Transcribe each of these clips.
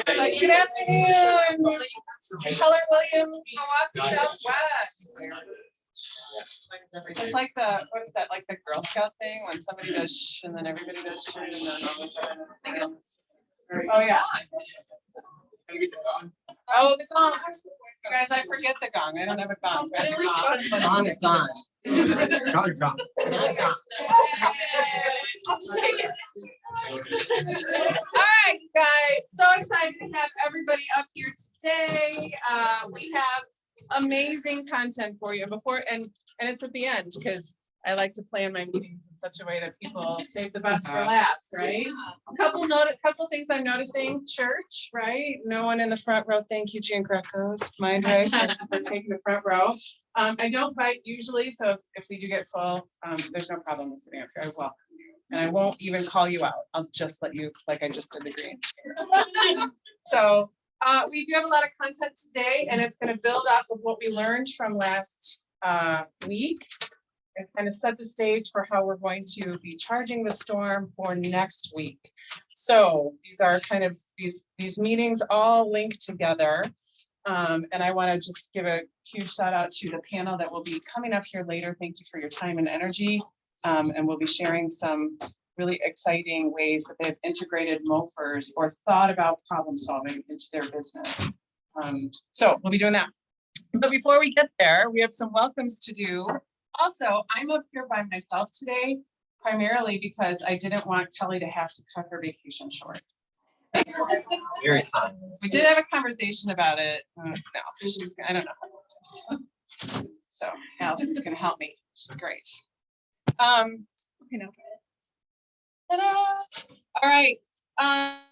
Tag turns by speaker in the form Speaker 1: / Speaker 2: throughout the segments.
Speaker 1: Good afternoon. Keller Williams, Milwaukee Southwest. It's like the, what is that, like the Girl Scout thing when somebody does shh and then everybody does shh and then all of a sudden. Oh, yeah. Oh, the gong. You guys, I forget the gong. I don't have a gong.
Speaker 2: The gong is gone.
Speaker 1: All right, guys, so excited to have everybody up here today. We have amazing content for you and it's at the end because I like to plan my meetings in such a way that people save the best for last, right? Couple things I'm noticing. Church, right? No one in the front row. Thank you, Jean Greco's Mind Ray, for taking the front row. I don't bite usually, so if we do get full, there's no problem with sitting up here. I welcome you, and I won't even call you out. I'll just let you, like I just did the green. So we do have a lot of content today, and it's going to build off of what we learned from last week and kind of set the stage for how we're going to be charging the storm for next week. So these are kind of these meetings all linked together. And I want to just give a huge shout out to the panel that will be coming up here later. Thank you for your time and energy. And we'll be sharing some really exciting ways that they've integrated MOFers or thought about problem solving into their business. So we'll be doing that. But before we get there, we have some welcomes to do. Also, I'm up here by myself today, primarily because I didn't want Kelly to have to cut her vacation short.
Speaker 2: Very fun.
Speaker 1: We did have a conversation about it. No, she's, I don't know. So Allison's gonna help me, which is great. Okay, now. Ta-da! All right.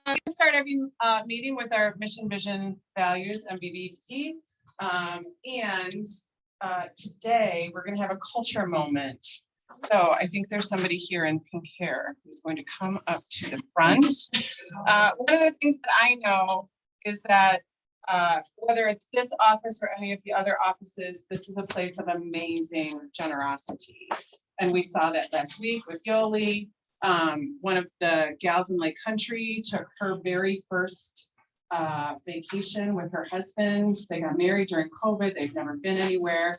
Speaker 1: We start every meeting with our mission, vision, values, MVVP. And today we're going to have a culture moment. So I think there's somebody here in pink hair who's going to come up to the front. One of the things that I know is that whether it's this office or any of the other offices, this is a place of amazing generosity. And we saw that last week with Yoli. One of the gals in Lake Country took her very first vacation with her husband. They got married during COVID. They've never been anywhere.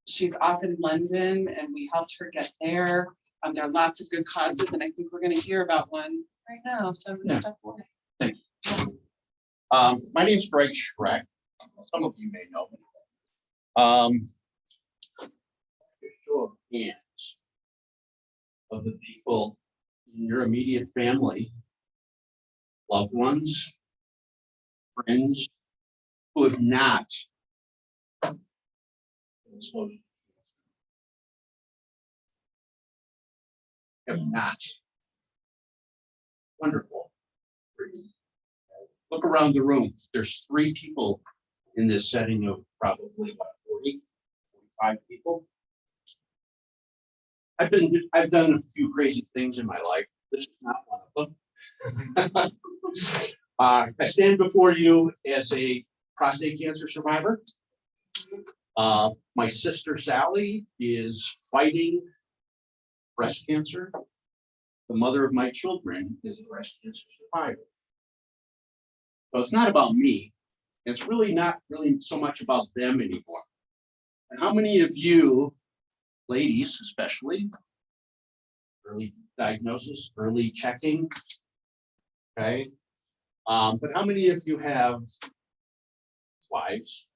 Speaker 1: She's off in London and we helped her get there. There are lots of good causes and I think we're going to hear about one right now. So I'm going to step away.
Speaker 3: Thank you. My name is Greg Schreck. Some of you may know me. Show of hands of the people in your immediate family, loved ones, friends who have not Wonderful. Look around the room. There's 3 people in this setting of probably about 40, 45 people. I've done a few crazy things in my life. This is not one of them. I stand before you as a prostate cancer survivor. My sister Sally is fighting breast cancer. The mother of my children is a breast cancer survivor. So it's not about me. It's really not so much about them anymore. And how many of you, ladies especially, early diagnosis, early checking, okay? But how many of you have wives,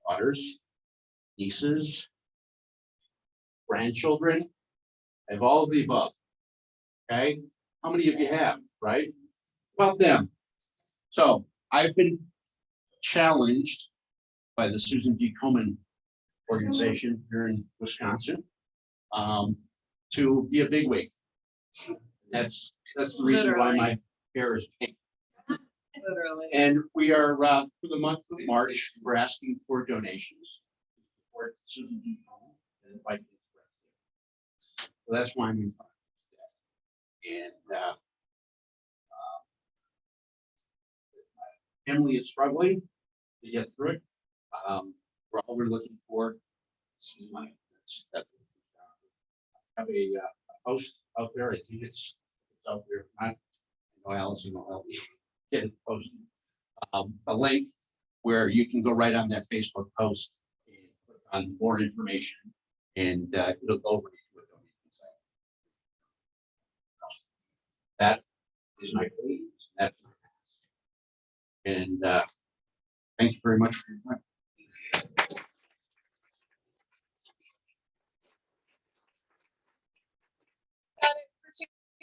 Speaker 3: daughters, nieces, grandchildren? I have all of the above, okay? How many of you have, right? About them. So I've been challenged by the Susan G. Komen organization here in Wisconsin to be a bigwig. That's the reason why my hair is pink.
Speaker 1: Literally.
Speaker 3: And we are for the month of March, we're asking for donations for Susan G. Komen and invite me to. So that's why I'm in front of you today. And my family is struggling to get through it. We're looking for. I have a post out there. I think it's out there. Allison will help me get it posted. A link where you can go right on that Facebook post and click on more information, and it'll go over to a donation site. That is my please. That's my ask. And thank you very much for your time.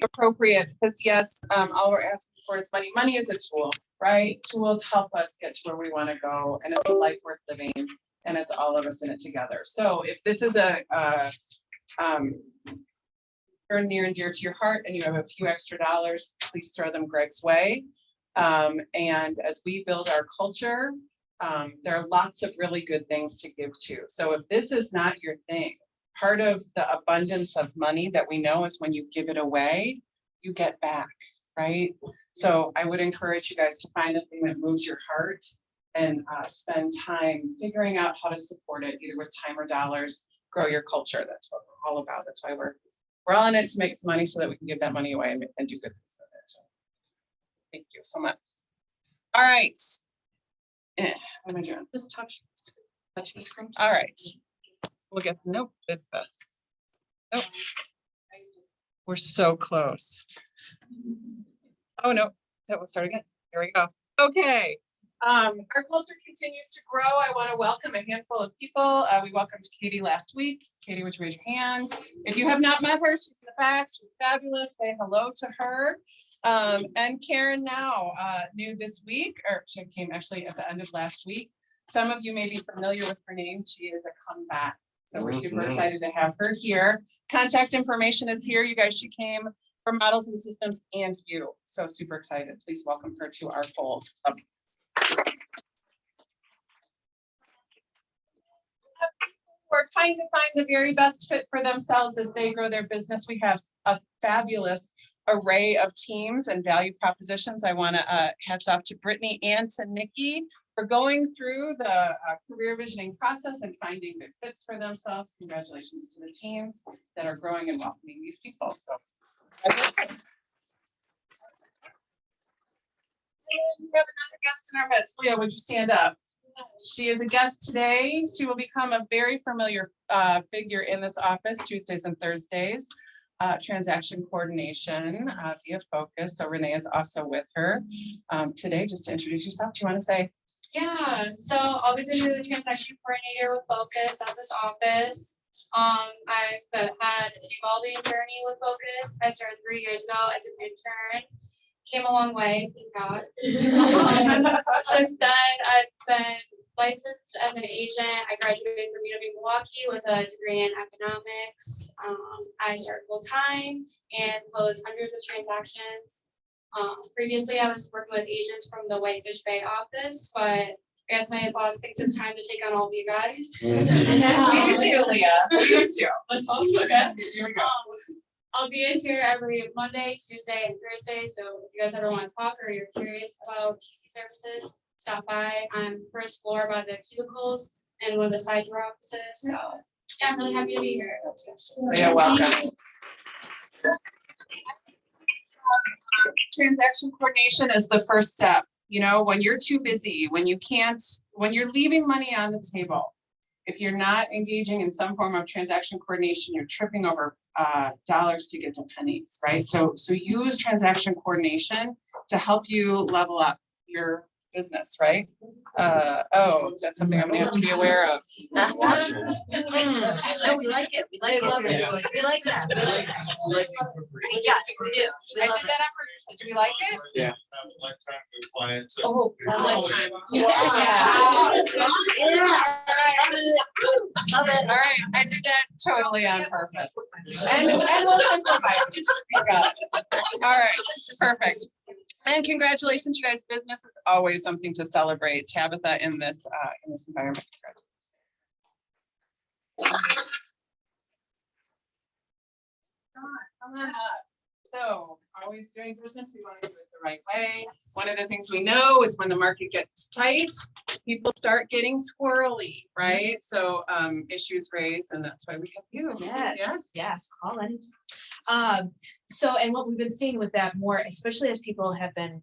Speaker 1: Appropriate, because yes, all we're asking for is money. Money is a tool, right? Tools help us get to where we want to go, and it's a life worth living, and it's all of us in it together. So if this is very near and dear to your heart, and you have a few extra dollars, please throw them Greg's way. And as we build our culture, there are lots of really good things to give to. So if this is not your thing, part of the abundance of money that we know is when you give it away, you get back, right? So I would encourage you guys to find a thing that moves your heart and spend time figuring out how to support it, either with time or dollars. Grow your culture. That's what we're all about. That's why we're all in it, to make some money so that we can give that money away and do good things with it. So thank you so much. All right. What am I doing? Just touch the screen. All right. We'll get, nope. Nope. We're so close. Oh, no, that will start again. Here we go. Okay. Our culture continues to grow. I want to welcome a handful of people. We welcomed Katie last week. Katie, would you raise your hand? If you have not met her, she's in the back. She's fabulous. Say hello to her. And Karen now, new this week, or she came actually at the end of last week. Some of you may be familiar with her name. She is a comeback. So we're super excited to have her here. Contact information is here. You guys, she came from Models and Systems and you. So super excited. Please welcome her to our fold. We're trying to find the very best fit for themselves as they grow their business. We have a fabulous array of teams and value propositions. I want to hats off to Brittany and to Nikki for going through the career visioning process and finding good fits for themselves. Congratulations to the teams that are growing and welcoming these people. So we have another guest in our midst. Leah, would you stand up? She is a guest today. She will become a very familiar figure in this office Tuesdays and Thursdays. Transaction coordination via Focus. So Renee is also with her today. Just to introduce yourself, do you want to say?
Speaker 4: Yeah, so I'll be the transaction coordinator with Focus at this office. I've had an evolving journey with Focus. I started 3 years ago as an intern. Came a long way, thank God. Since then, I've been licensed as an agent. I graduated from UW Milwaukee with a degree in economics. I started full time and closed hundreds of transactions. Previously, I was working with agents from the Whitefish Bay office, but I guess my boss thinks it's time to take on all of you guys.
Speaker 1: Me too, Leah. Me too.
Speaker 4: Let's hope so.
Speaker 1: Okay, here we go.
Speaker 4: I'll be in here every Monday, Tuesday, and Thursday. So if you guys ever want to talk or you're curious about TC services, stop by on first floor by the cubicles and one of the side door offices. So yeah, I'm really happy to be here.
Speaker 1: Leah, welcome. Transaction coordination is the first step. You know, when you're too busy, when you're leaving money on the table, if you're not engaging in some form of transaction coordination, you're tripping over dollars to get to pennies, right? So use transaction coordination to help you level up your business, right? Oh, that's something I'm gonna have to be aware of.
Speaker 2: No, we like it. We like it. We like that. We like that. Yes, we do.
Speaker 1: I did that on purpose. Do we like it?
Speaker 3: Yeah.
Speaker 5: Lifetime new clients.
Speaker 2: Oh,
Speaker 1: Lifetime.
Speaker 2: yeah. Love it.
Speaker 1: All right, I did that totally on purpose. And we'll simplify it. You got it. All right, perfect. And congratulations, you guys. Business is always something to celebrate. Tabitha in this environment. Come on up. So always doing business, we want to do it the right way. One of the things we know is when the market gets tight, people start getting squirrely, right? So issues raised, and that's why we have you.
Speaker 6: Yes, call in. So, and what we've been seeing with that more, especially as some people have been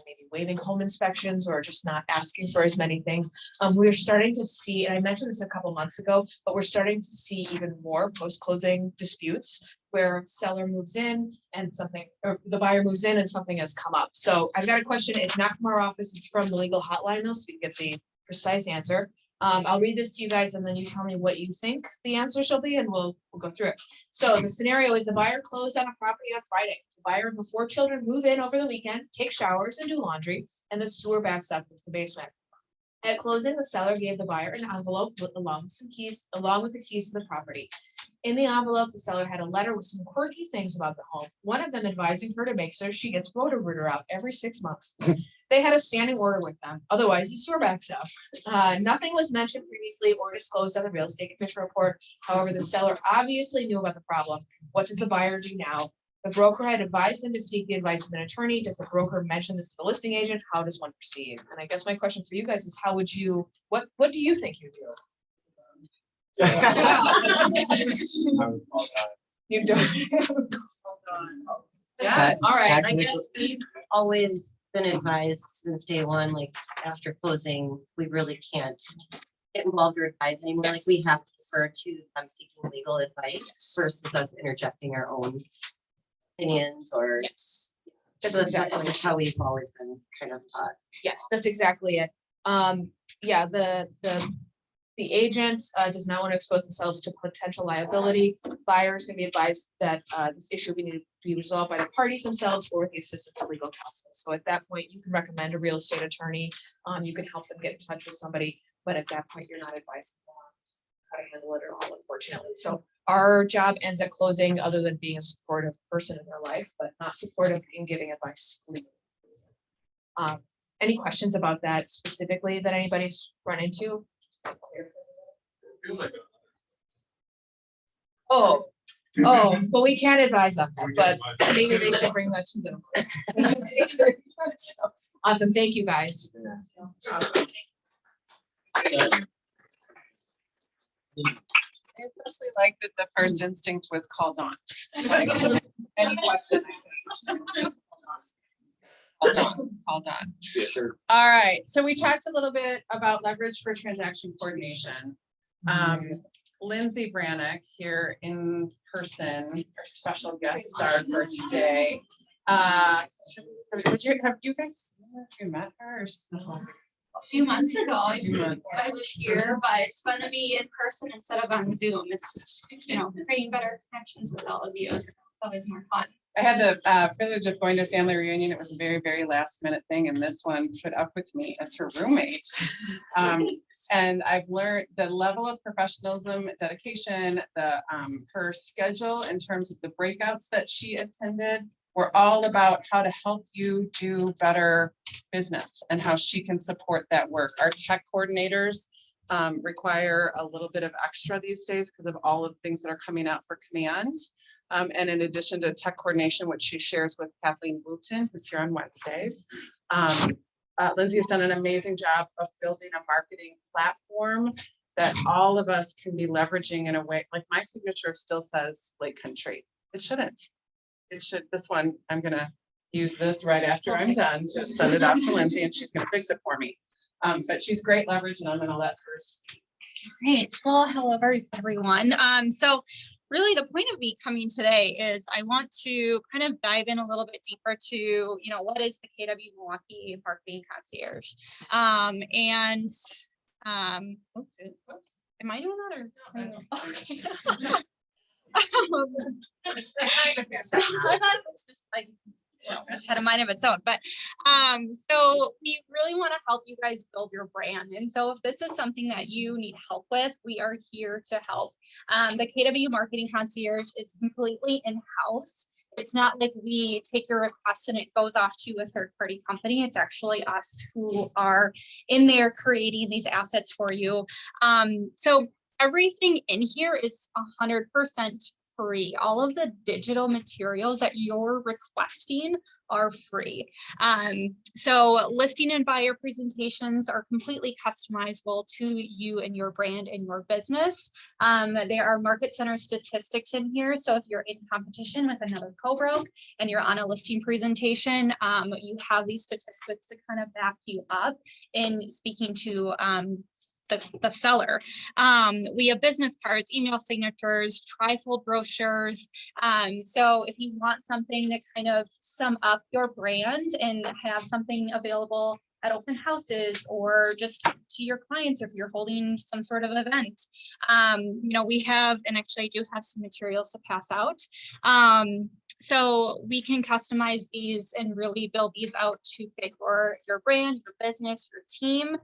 Speaker 6: maybe waiving home inspections or just not asking for as many things. We're starting to see, and I mentioned this a couple months ago, but we're starting to see even more post-closing disputes where seller moves in and something, or the buyer moves in and something has come up. So I've got a question. It's not from our office, it's from the legal hotline though, so we can get the precise answer. I'll read this to you guys and then you tell me what you think the answer shall be and we'll go through it. So the scenario is the buyer closed on a property on Friday. The buyer and the 4 children move in over the weekend, take showers and do laundry, and the sewer backs up into the basement. At closing, the seller gave the buyer an envelope along with the keys to the property. In the envelope, the seller had a letter with some quirky things about the home. One of them advising her to make sure she gets Roto-Rooter out every 6 months. They had a standing order with them. Otherwise, the sewer backs up. Nothing was mentioned previously or disclosed on the real estate official report. However, the seller obviously knew about the problem. What does the buyer do now? The broker had advised them to seek the advice of an attorney. Does the broker mention this to the listing agent? How does one proceed? And I guess my question for you guys is how would you, what do you think you do? You don't. Yes, all right.
Speaker 2: I guess we've always been advised since day one, like after closing, we really can't get involved or advise anymore. Like
Speaker 6: Yes.
Speaker 2: we have to defer to them seeking legal advice versus us interjecting our own opinions or.
Speaker 6: Yes.
Speaker 2: So
Speaker 6: That's exactly.
Speaker 2: that's how we've always been kind of taught.
Speaker 6: Yes, that's exactly it. Yeah, the agent does not want to expose themselves to potential liability. Buyers can be advised that this issue will need to be resolved by the parties themselves or with the assistance of legal counsel. So at that point, you can recommend a real estate attorney. You can help them get in touch with somebody, but at that point, you're not advised how to handle it at all, unfortunately. So our job ends at closing, other than being a supportive person in their life, but not supportive in giving advice legally. Any questions about that specifically that anybody's run into?
Speaker 5: Feels like
Speaker 6: Oh, but we can't advise on that, but maybe they should bring that to them. So, awesome, thank you, guys.
Speaker 1: I especially like that the first instinct was called on. Like, any question. Called on.
Speaker 3: Yeah, sure.
Speaker 1: All right, so we talked a little bit about leverage for transaction coordination. Lindsay Brannick here in person, our special guest star for today. Have you guys met her? Or so?
Speaker 4: A few months ago, I
Speaker 1: Few months.
Speaker 4: I was here, but it's fun to be in person instead of on Zoom. It's just, creating better connections with all of you. So it's always more fun.
Speaker 1: I had the privilege of going to a family reunion. It was a very, very last minute thing, and this one put up with me as her roommate. And I've learned the level of professionalism, dedication, her schedule in terms of the breakouts that she attended were all about how to help you do better business and how she can support that work. Our tech coordinators require a little bit of extra these days because of all of the things that are coming out for command. And in addition to tech coordination, which she shares with Kathleen Wooten, who's here on Wednesdays, Lindsay has done an amazing job of building a marketing platform that all of us can be leveraging in a way. Like my signature still says Lake Country. It shouldn't. It should. This one, I'm gonna use this right after I'm done to send it off to Lindsay, and she's gonna fix it for me. But she's great leverage, and I'm gonna let her speak.
Speaker 7: Great. Well, hello, everyone. So really the point of me coming today is I want to kind of dive in a little bit deeper to, what is the KW Milwaukee Marketing Concierge? Am I doing that or? Okay. So I thought it was just like, had a mind of its own, but so we really want to help you guys build your brand. And so if this is something that you need help with, we are here to help. The KW Marketing Concierge is completely in-house. It's not like we take your request and it goes off to a third-party company. It's actually us who are in there creating these assets for you. So everything in here is 100% free. All of the digital materials that you're requesting are free. So listing and buyer presentations are completely customizable to you and your brand and your business. There are market center statistics in here. So if you're in competition with another co-broke and you're on a listing presentation, you have these statistics to kind of back you up in speaking to the seller. We have business cards, email signatures, trifold brochures. So if you want something to kind of sum up your brand and have something available at open houses or just to your clients, if you're holding some sort of event, you know, we have, and actually I do have some materials to pass out. So we can customize these and really build these out to fit your brand, your business, your team.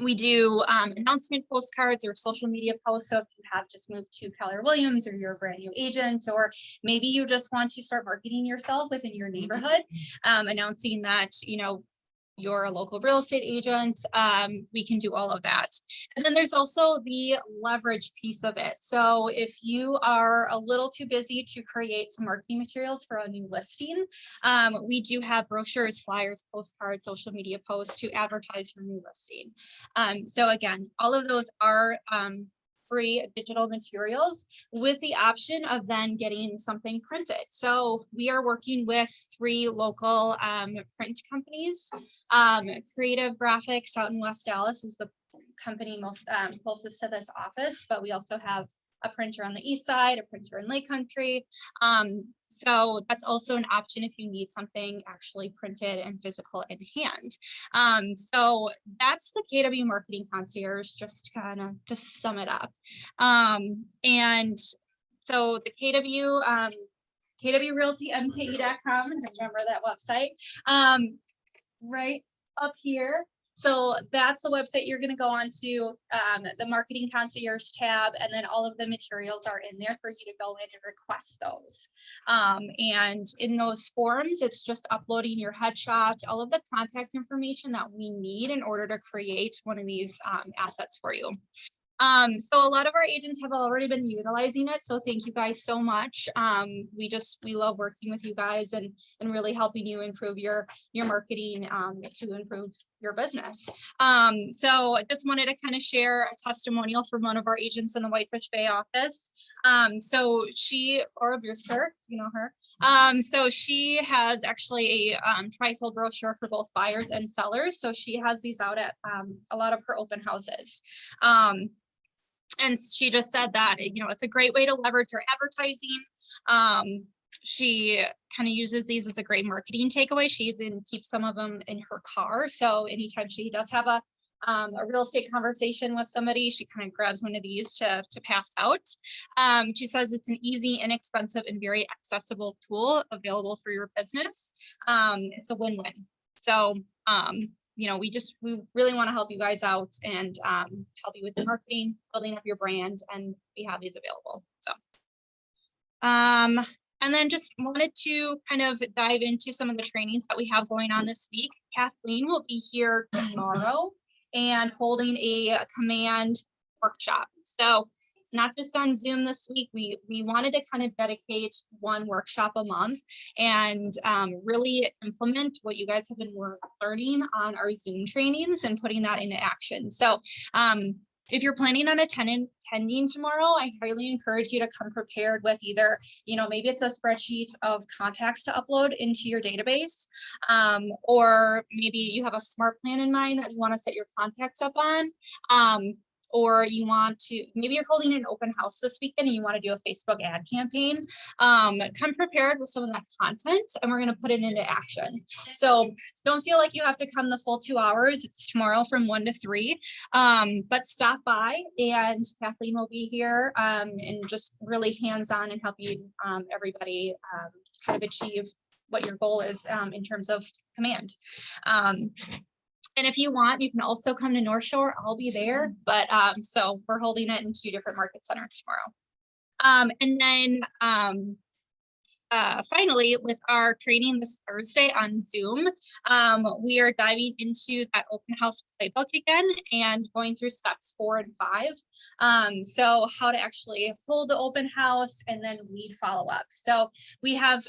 Speaker 7: We do announcement postcards or social media posts. So if you have just moved to Keller Williams or you're a brand new agent, or maybe you just want to start marketing yourself within your neighborhood, announcing that, you know, you're a local real estate agent, we can do all of that. And then there's also the leverage piece of it. So if you are a little too busy to create some marketing materials for a new listing, we do have brochures, flyers, postcards, social media posts to advertise your new listing. So again, all of those are free digital materials with the option of then getting something printed. So we are working with 3 local print companies. Creative Graphics out in West Dallas is the company most closest to this office, but we also have a printer on the east side, a printer in Lake Country. So that's also an option if you need something actually printed and physical in hand. So that's the KW Marketing Concierge, just kind of to sum it up. And so the KW, KWRealtyMKE.com, remember that website, right up here. So that's the website you're going to go on to, the Marketing Concierge tab, and then all of the materials are in there for you to go in and request those. And in those forms, it's just uploading your headshot, all of the contact information that we need in order to create one of these assets for you. So a lot of our agents have already been utilizing it. So thank you guys so much. We love working with you guys and really helping you improve your marketing to improve your business. So I just wanted to kind of share a testimonial from one of our agents in the Whitefish Bay office. So she, Laura Brewster, you know her. So she has actually a trifold brochure for both buyers and sellers. So she has these out at a lot of her open houses. And she just said that, you know, it's a great way to leverage her advertising. She kind of uses these as a great marketing takeaway. She even keeps some of them in her car. So anytime she does have a real estate conversation with somebody, she kind of grabs one of these to pass out. She says it's an easy, inexpensive, and very accessible tool available for your business. It's a win-win. So, you know, we really want to help you guys out and help you with your marketing, building up your brand, and we have these available. So, and then just wanted to kind of dive into some of the trainings that we have going on this week. Kathleen will be here tomorrow and holding a command workshop. So it's not just on Zoom this week. We wanted to kind of dedicate one workshop a month and really implement what you guys have been learning on our Zoom trainings and putting that into action. So if you're planning on attending tomorrow, I highly encourage you to come prepared with either, you know, maybe it's a spreadsheet of contacts to upload into your database, or maybe you have a smart plan in mind that you want to set your contacts up on. Or you want to, maybe you're holding an open house this weekend and you want to do a Facebook ad campaign, come prepared with some of that content and we're going to put it into action. So don't feel like you have to come the full 2 hours. It's tomorrow from 1 to 3, but stop by and Kathleen will be here and just really hands-on and help you everybody kind of achieve what your goal is in terms of command. And if you want, you can also come to North Shore. I'll be there. But so we're holding it in 2 different market centers tomorrow. And then finally, with our training this Thursday on Zoom, we are diving into that open house playbook again and going through steps 4 and 5. So how to actually hold the open house and then lead follow up. So we have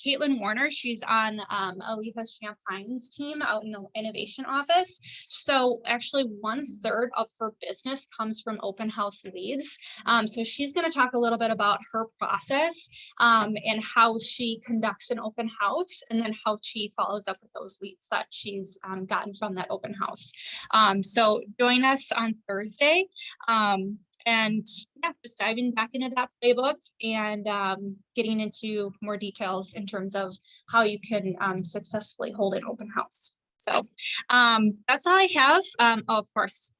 Speaker 7: Caitlin Warner. She's on Aletha Champagne's team out in the innovation office. So actually 1/3 of her business comes from open house leads. So she's going to talk a little bit about her process and how she conducts an open house, and then how she follows up with those leads that she's gotten from that open house. So join us on Thursday, and yeah, just diving back into that playbook and getting into more details in terms of how you can successfully hold an open house. So that's all I have. Of course,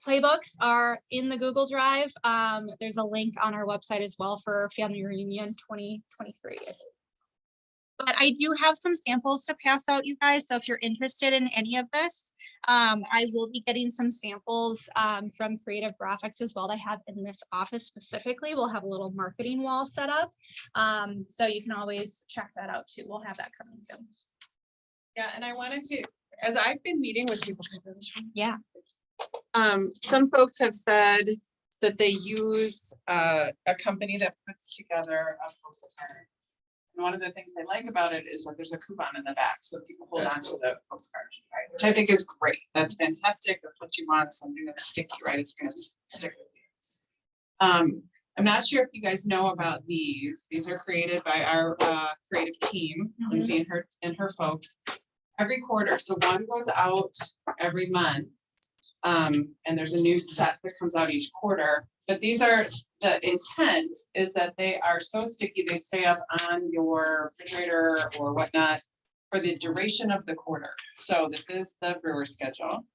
Speaker 7: playbooks are in the Google Drive. There's a link on our website as well for Family Reunion 2023. But I do have some samples to pass out, you guys. So if you're interested in any of this, I will be getting some samples from Creative Graphics as well that I have in this office specifically. We'll have a little marketing wall set up. So you can always check that out too. We'll have that coming soon.
Speaker 1: Yeah, and I wanted to, as I've been meeting with people.
Speaker 7: Yeah.
Speaker 1: Some folks have said that they use a company that puts together a postcard. And one of the things they like about it is that there's a coupon in the back, so people hold on to the postcard, right? Which I think is great. That's fantastic. That's what you want, something that's sticky, right? It's gonna stick with you. I'm not sure if you guys know about these. These are created by our creative team, Lindsay and her folks, every quarter. So one goes out every month. And there's a new set that comes out each quarter, but these are, the intent is that they are so sticky, they stay up on your refrigerator or whatnot for the duration of the quarter. So this is the brewer schedule.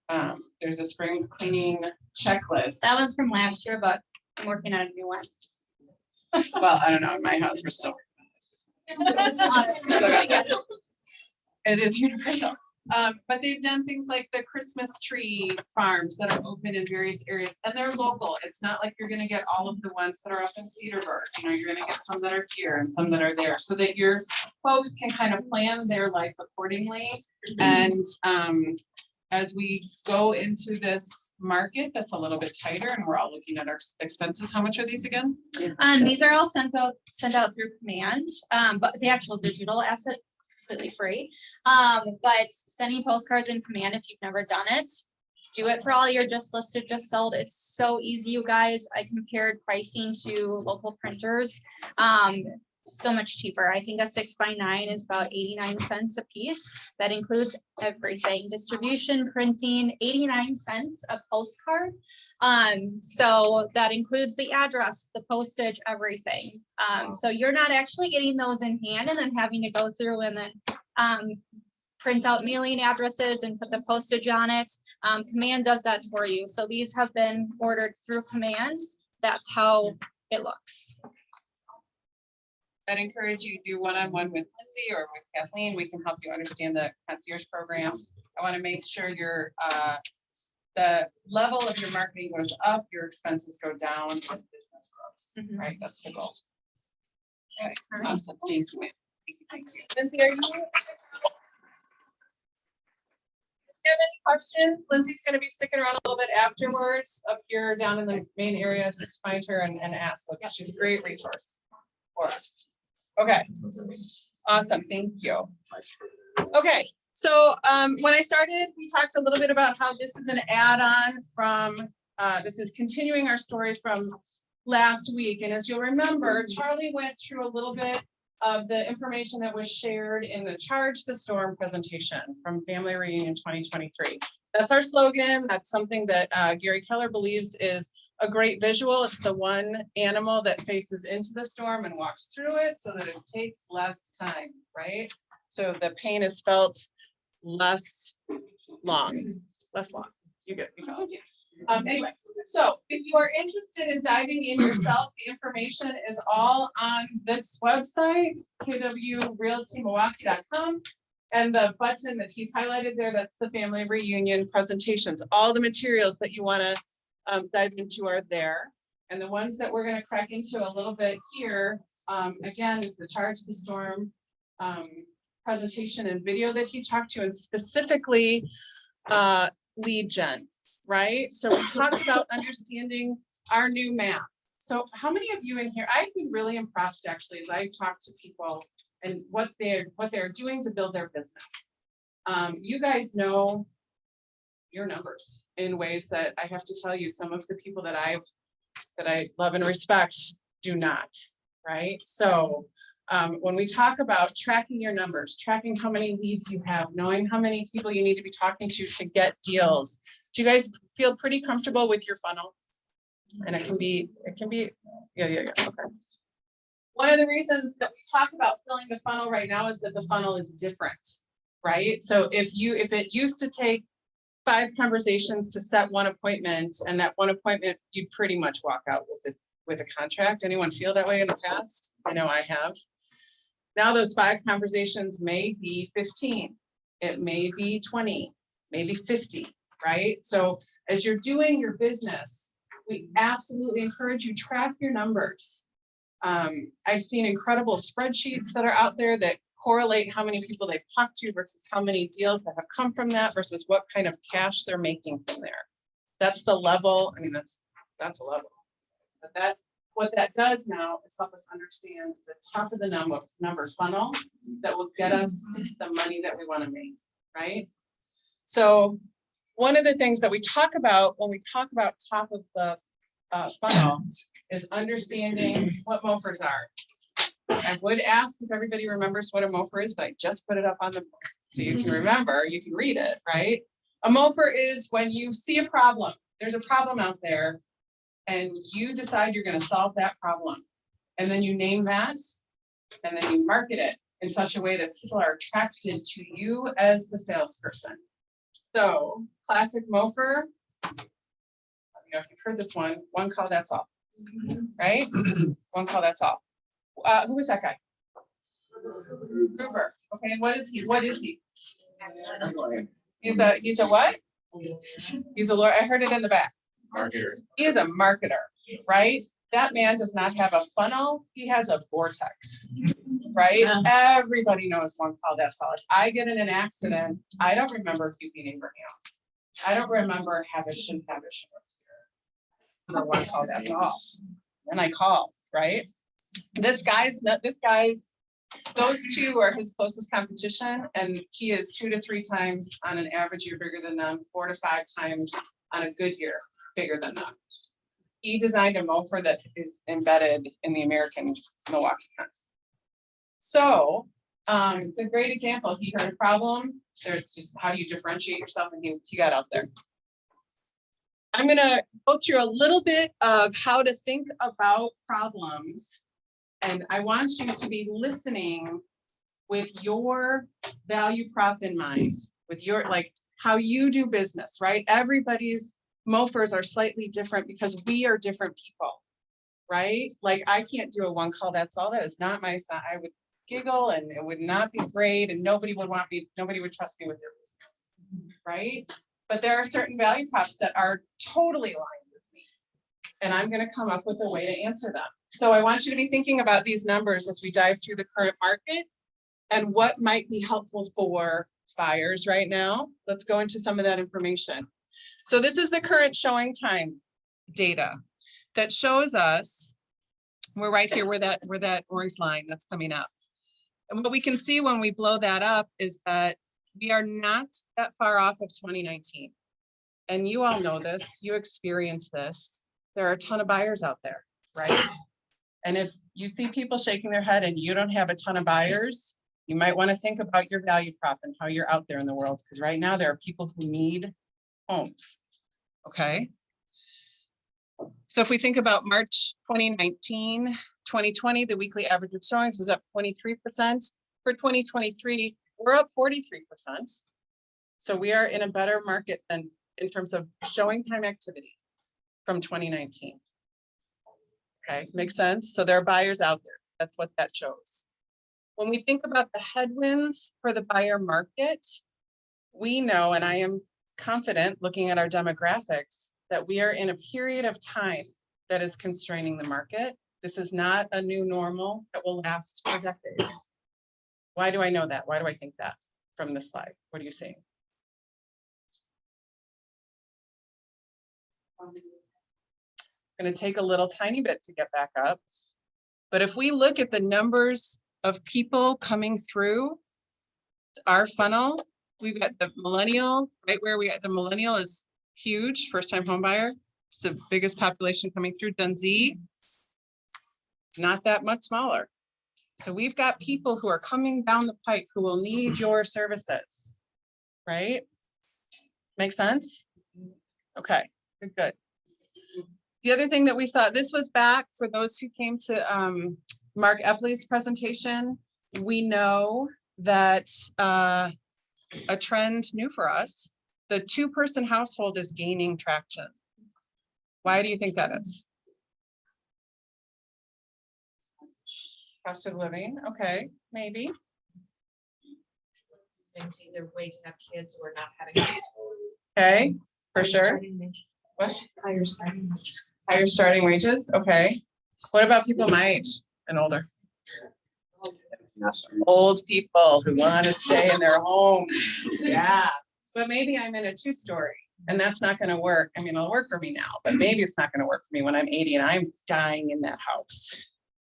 Speaker 1: There's a spring cleaning checklist.
Speaker 7: That one's from last year, but I'm working on a new one.
Speaker 1: Well, I don't know, in my house, we're still. So, yes. It is universal. But they've done things like the Christmas tree farms that are open in various areas, and they're local. It's not like you're gonna get all of the ones that are up in Cedarburg. You know, you're gonna get some that are here and some that are there, so that your folks can kind of plan their life accordingly. And as we go into this market that's a little bit tighter and we're all looking at our expenses, how much are these again?
Speaker 7: These are all sent out through Command, but the actual digital asset completely free. But sending postcards in Command, if you've never done it, do it for all your just listed, just sold. It's so easy, you guys. I compared pricing to local printers. So much cheaper. I think a 6x9 is about 89 cents a piece. That includes everything: distribution, printing, 89 cents a postcard. So that includes the address, the postage, everything. So you're not actually getting those in hand and then having to go through and then print out mailing addresses and put the postage on it. Command does that for you. So these have been ordered through Command. That's how it looks.
Speaker 1: I'd encourage you to do one-on-one with Lindsay or with Kathleen. We can help you understand the concierge program. I want to make sure your the level of your marketing goes up, your expenses go down, and business grows. Right, that's the goal. Okay, awesome. Thank you, ma'am. Thank you. Lindsay, are you? Do you have any questions? Lindsay's going to be sticking around a little bit afterwards up here down in the main area. Just find her and ask. She's a great resource for us. Okay, awesome, thank you. Okay, so when I started, we talked a little bit about how this is an add-on from, this is continuing our story from last week. And as you'll remember, Charlie went through a little bit of the information that was shared in the Charge the Storm presentation from Family Reunion 2023. That's our slogan. That's something that Gary Keller believes is a great visual. It's the one animal that faces into the storm and walks through it so that it takes less time, right? So the pain is felt less long. You get me. Anyway, so if you are interested in diving in yourself, the information is all on this website, kwrealtymilwaukee.com. And the button that he's highlighted there, that's the Family Reunion presentations. All the materials that you want to dive into are there. And the ones that we're going to crack into a little bit here again, is the Charge the Storm presentation and video that he talked to, and specifically lead gen, right? So we talked about understanding our new math. So how many of you in here, I've been really impressed actually as I talk to people and what they're doing to build their business. You guys know your numbers in ways that I have to tell you, some of the people that I love and respect do not, right? So when we talk about tracking your numbers, tracking how many leads you have, knowing how many people you need to be talking to get deals, do you guys feel pretty comfortable with your funnel? And it can be, yeah, okay. One of the reasons that we talk about filling the funnel right now is that the funnel is different, right? So if it used to take 5 conversations to set one appointment, and that one appointment, you'd pretty much walk out with a contract. Anyone feel that way in the past? I know I have. Now those 5 conversations may be 15, it may be 20, maybe 50, right? So as you're doing your business, we absolutely encourage you track your numbers. I've seen incredible spreadsheets that are out there that correlate how many people they've talked to versus how many deals that have come from that versus what kind of cash they're making from there. That's the level. I mean, that's a level. But what that does now is help us understand the top of the number funnel that will get us the money that we want to make, right? So one of the things that we talk about when we talk about top of the funnel is understanding what MOFRs are. I would ask if everybody remembers what a MOFR is, but I just put it up on the board. So you can remember, you can read it, right? A MOFR is when you see a problem, there's a problem out there, and you decide you're going to solve that problem. And then you name that, and then you market it in such a way that people are attracted to you as the salesperson. So classic MOFR, if you've heard this one call, that's all, right? One call, that's all. Who was that guy? Gruber. Okay, what is he? He's a what? He's a lawyer. I heard it in the back.
Speaker 3: Marketer.
Speaker 1: He is a marketer, right? That man does not have a funnel. He has a vortex, right? Yeah. Everybody knows one call, that's all. If I get in an accident, I don't remember keeping Abraham. I don't remember shouldn't have or one call, that's all. And I call, right? Those 2 are his closest competition, and he is 2 to 3 times on an average year bigger than them, 4 to 5 times on a good year bigger than them. He designed a MOFR that is embedded in the American Milwaukee country. So it's a great example. He heard a problem. There's just how do you differentiate yourself, and he got out there. I'm going to go through a little bit of how to think about problems. And I want you to be listening with your value prop in mind, with your, like, how you do business, right? Everybody's MOFRs are slightly different because we are different people, right? Like, I can't do a one call, that's all. That is not my style. I would giggle and it would not be great, and nobody would trust me with their business, right? But there are certain value props that are totally aligned with me, and I'm going to come up with a way to answer them. So I want you to be thinking about these numbers as we dive through the current market and what might be helpful for buyers right now. Let's go into some of that information. So this is the current showing time data that shows us, we're right here where that orange line that's coming up. And what we can see when we blow that up is that we are not that far off of 2019. And you all know this, you experience this. There are a ton of buyers out there, right? And if you see people shaking their head and you don't have a ton of buyers, you might want to think about your value prop and how you're out there in the world. Because right now there are people who need homes, okay? So if we think about March 2019, 2020, the weekly average of showings was up 23%. For 2023, we're up 43%. So we are in a better market than in terms of showing time activity from 2019. Okay, makes sense. So there are buyers out there. That's what that shows. When we think about the headwinds for the buyer market, we know, and I am confident looking at our demographics, that we are in a period of time that is constraining the market. This is not a new normal that will last for decades. Why do I know that? Why do I think that from this slide? What are you seeing? Going to take a little tiny bit to get back up. But if we look at the numbers of people coming through our funnel, we've got the millennial, right where we got the millennial is huge, first time home buyer. It's the biggest population coming through. Gen Z, it's not that much smaller. So we've got people who are coming down the pipe who will need your services, right? Make sense? Okay, good, good. The other thing that we saw, this was back for those who came to Mark Epley's presentation. We know that a trend new for us, the two-person household is gaining traction. Why do you think that is? Cost of living, okay, maybe.
Speaker 6: Things either way to have kids or not having. kids.
Speaker 1: Okay, for
Speaker 6: Higher
Speaker 1: sure.
Speaker 6: starting wage.
Speaker 1: What?
Speaker 6: Higher starting wage.
Speaker 1: Higher starting wages, okay. What about people my age and older? Old people who want to stay in their home. Yeah, but maybe I'm in a two-story and that's not going to work. I mean, it'll work for me now, but maybe it's not going to work for me when I'm 80 and I'm dying in that house,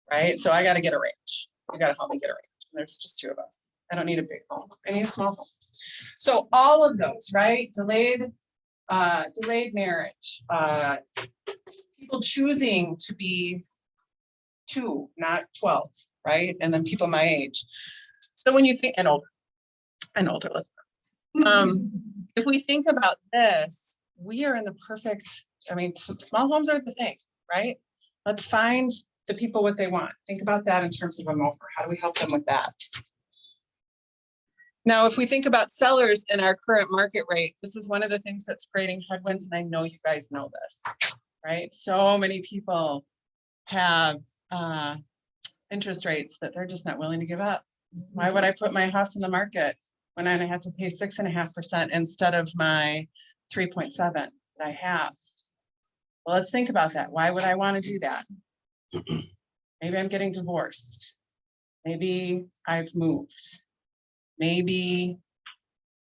Speaker 1: right? So I got to get a ranch. You got to help me get a ranch. There's just two of us. I don't need a big home. I need a small home. So all of those, right? Delayed marriage, people choosing to be 2, not 12, right? And then people my age. So when you think, and older, if we think about this, we are in the perfect, I mean, small homes are the thing, right? Let's find the people what they want. Think about that in terms of a mower. How do we help them with that? Now, if we think about sellers in our current market rate, this is one of the things that's creating headwinds, and I know you guys know this, right? So many people have interest rates that they're just not willing to give up. Why would I put my house in the market when I have to pay 6.5% instead of my 3.7 that I have? Well, let's think about that. Why would I want to do that? Maybe I'm getting divorced. Maybe I've moved. Maybe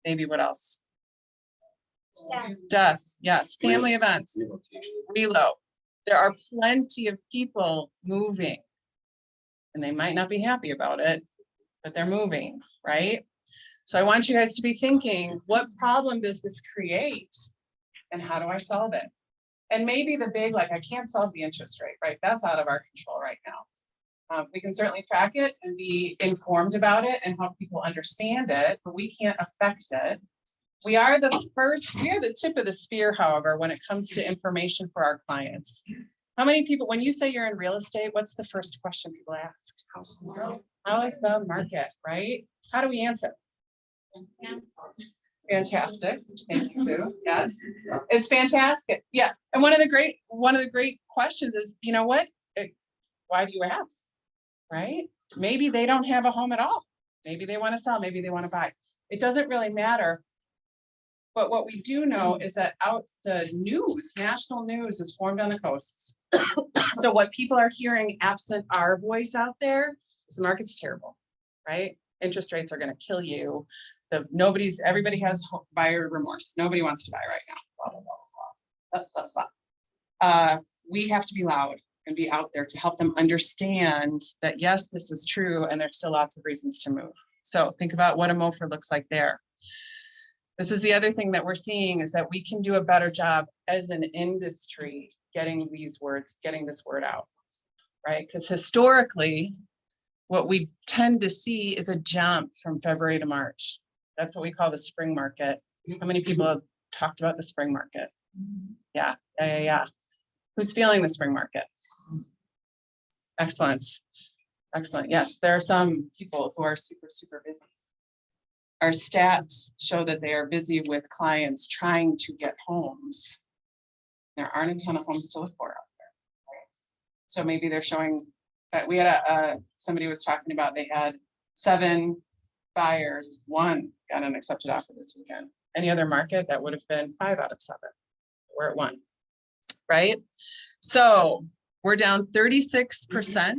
Speaker 1: what else? Death, yes, family events, reload. There are plenty of people moving and they might not be happy about it, but they're moving, right? So I want you guys to be thinking, what problem does this create and how do I solve it? And maybe the big, like, I can't solve the interest rate, right? That's out of our control right now. We can certainly track it and be informed about it and help people understand it, but we can't affect it. We are the tip of the spear, however, when it comes to information for our clients. How many people, when you say you're in real estate, what's the first question people ask? How is the market, right? How do we answer? Fantastic. Thank you, Sue. Yes, it's fantastic. Yeah. And one of the great questions is, you know what? Why do you ask? Right? Maybe they don't have a home at all. Maybe they want to sell, maybe they want to buy. It doesn't really matter. But what we do know is that the news, national news is formed on the coasts. So what people are hearing absent our voice out there is the market's terrible, right? Interest rates are going to kill you. Everybody has buyer remorse. Nobody wants to buy right now. Blah, blah, blah, blah, blah, blah. We have to be loud and be out there to help them understand that, yes, this is true. And there's still lots of reasons to move. So think about what a MOFR looks like there. This is the other thing that we're seeing is that we can do a better job as an industry getting this word out, right? Because historically, what we tend to see is a jump from February to March. That's what we call the spring market. How many people have talked about the spring market? Yeah. Who's feeling the spring market? Excellent. Yes, there are some people who are super, super busy. Our stats show that they are busy with clients trying to get homes. There aren't a ton of homes to look for out there. Right? So maybe they're showing that we had somebody was talking about they had 7 buyers, 1 got an accepted offer this weekend. Any other market that would have been 5 out of 7. We're at 1, right? So We're down 36%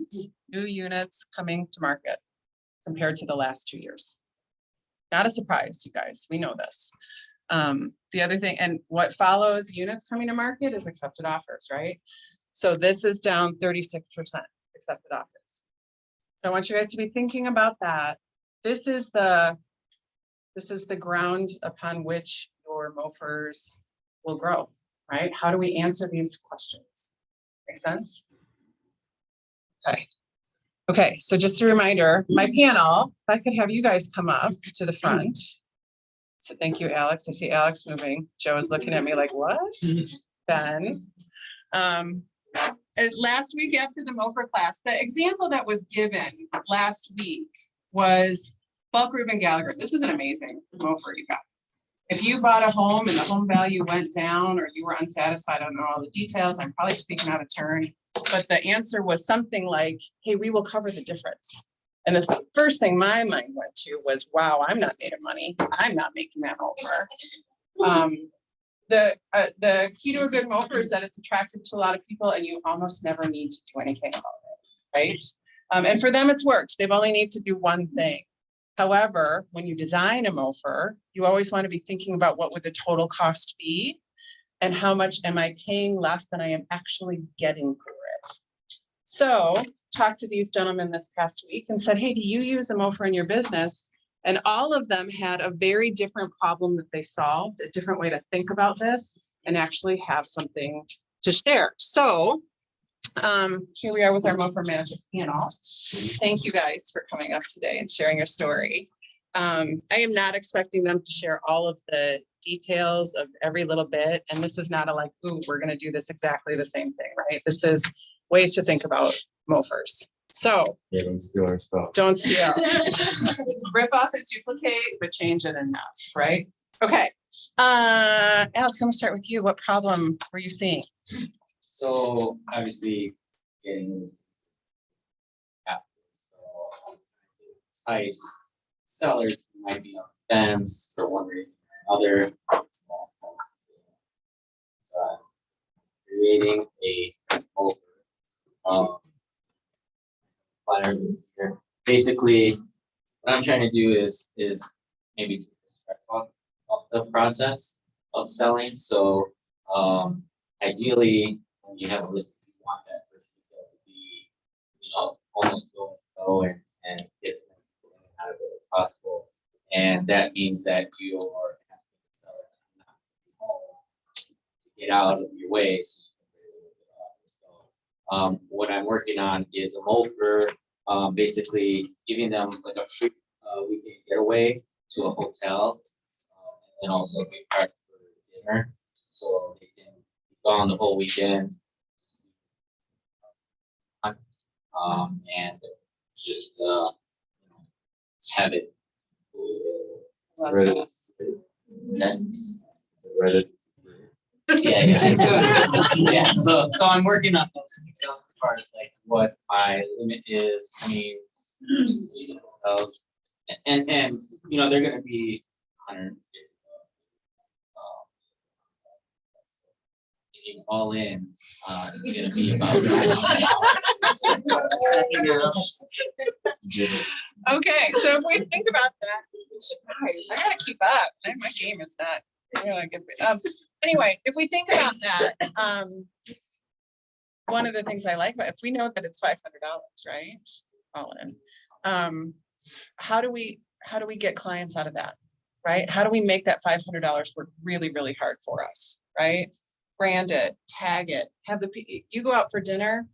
Speaker 1: new units coming to market compared to the last 2 years. Not a surprise, you guys, we know this. The other thing, and what follows units coming to market is accepted offers, right? So this is down 36% accepted offers. So I want you guys to be thinking about that. This is the ground upon which your MOFers will grow, right? How do we answer these questions? Make sense? Okay. Okay, so just a reminder, my panel, if I could have you guys come up to the front. So thank you, Alex. I see Alex moving. Joe is looking at me like, what? Ben. Last week after the MOFR class, the example that was given last week was Bulk Reuben Gallagher. This is an amazing MOFR you got. If you bought a home and the home value went down or you were unsatisfied, I don't know all the details, I'm probably speaking out of turn, but the answer was something like, hey, we will cover the difference. And the first thing my mind went to was, wow, I'm not made of money. I'm not making that MOFR. The key to a good MOFR is that it's attractive to a lot of people and you almost never need to do anything about it, right? And for them, it's worked. They've only need to do one thing. However, when you design a MOFR, you always want to be thinking about what would the total cost be and how much am I paying less than I am actually getting for it. So talked to these gentlemen this past week and said, hey, do you use a MOFR in your business? And all of them had a very different problem that they solved, a different way to think about this and actually have something to share. So here we are with our MOFR manager panel. Thank you guys for coming up today and sharing your story. I am not expecting them to share all of the details of every little bit. And this is not a like, ooh, we're going to do this exactly the same thing, right? This is ways to think about MOFRs. So
Speaker 5: Yeah, don't steal our stuff.
Speaker 1: don't steal. Rip off and duplicate, but change it enough, right? Okay. Alex, I'm gonna start with you. What problem were you seeing?
Speaker 8: So obviously getting after, so entice sellers who might be on the fence for one reason or another. So I'm creating a flyer here. Basically, what I'm trying to do is maybe take the stress off the process of selling. So ideally, when you have a list, you want that first detail to be, almost go and get as many people in and out of it as possible. And that means that you're asking the seller not to be home, to get out of your way. So what I'm working on is a MOFR, basically giving them like a free weekend getaway to a hotel, and also a big part for dinner, so they can be gone the whole weekend. And just have it.
Speaker 5: Reddit. Reddit.
Speaker 8: Yeah. So I'm working on those details as far as like what my limit is. I mean, these hotels, and they're gonna be 150. All in, gonna be about.
Speaker 1: Okay, so if we think about that, guys, I gotta keep up. My game is not really good. Anyway, if we think about that, one of the things I like about if we know that it's $500, right, all in, how do we get clients out of that, right? How do we make that $500 work really, really hard for us, right? Brand it, tag it, have you go out for dinner.